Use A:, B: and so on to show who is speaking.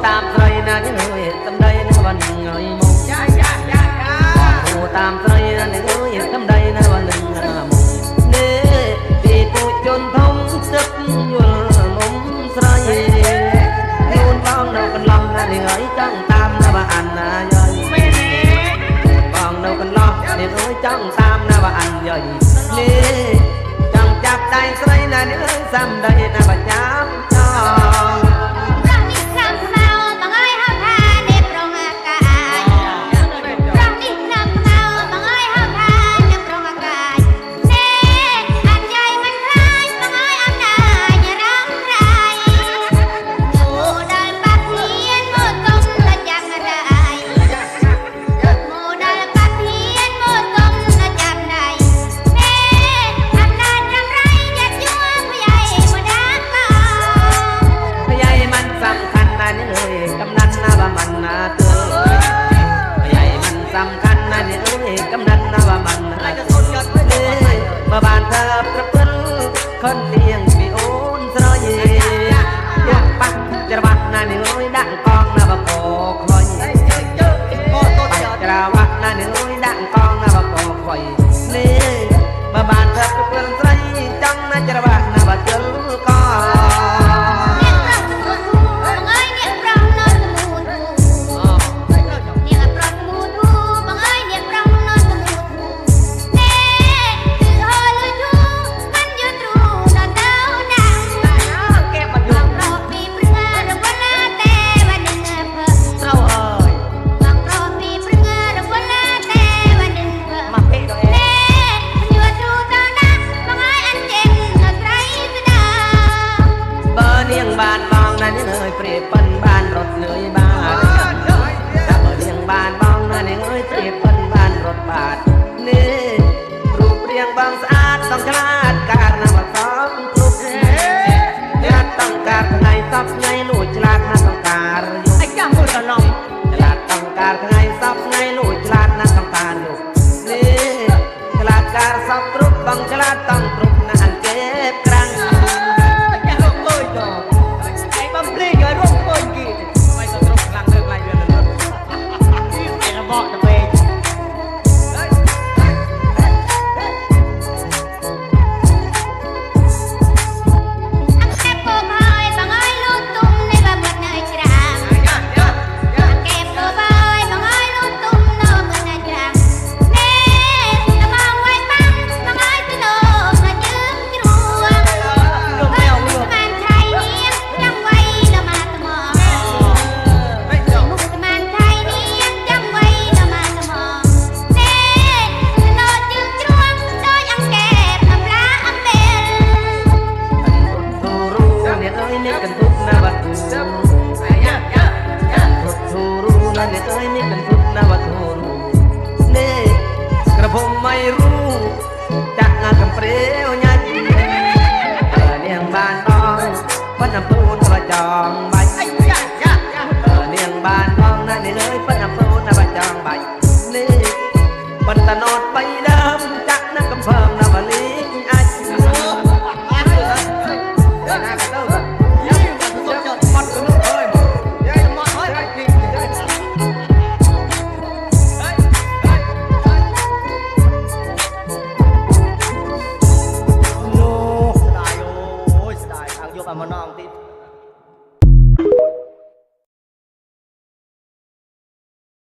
A: ตามใจนะนี่เอ้ยทำได้นะวันหนึ่งเอ้ยมองโอ้ตามใจนะนี่เอ้ยทำได้นะวันหนึ่งมองเน่ที่ปูจนทงซึกอยู่มุมใส่นูนบ้องเรากันลองนะนี่เอ้ยจังตามนะว่าอันนะย่อยบ้องเรากันลองนี่เอ้ยจังตามนะว่าอันย่อยนี่จังจับได้ใส่นะนี่เอ้ยซ้ำได้นะว่าจับจองบ้านเธอประพฤติคนเตียงมีโอนสระเยี่ยมปักจะบัดนั่นนี่ดังกองนะบะโกคอยปักจะวัดนั่นนี่ดังกองนะบะโกคอยนี่บ้านเธอประพฤติไรจังนะจะบัดนะบะเจอกอบ้านบองนั่นนี่เลยเปรียบเป็นบ้านรถเลยบ้านถ้าเปิดเรียงบ้านบองนั่นนี่เลยเปรียบเป็นบ้านรถบาทนี่รูปเรียงบางสะอาดต้องฉลาดการนำมาซ้อมกลุ่มเนี่ยต้องการไงซับไงลูกฉลาดนะต้องการไอ้แก้มพูดกันน้องฉลาดต้องการไงซับไงลูกฉลาดนะต้องการลูกนี่ฉลาดการซับกรุ๊ปบางฉลาดต้องกรุ๊ปนะอันเก็บครั้งนี่กันทุกนาวัตถุทูรู้นั่นนี่เอ้ยนี่กันทุกนาวัตถุนี่กระผมไม่รู้จากงานกำเปรี้ยวยัดเลี้ยงบ้านต้องวันน้ำ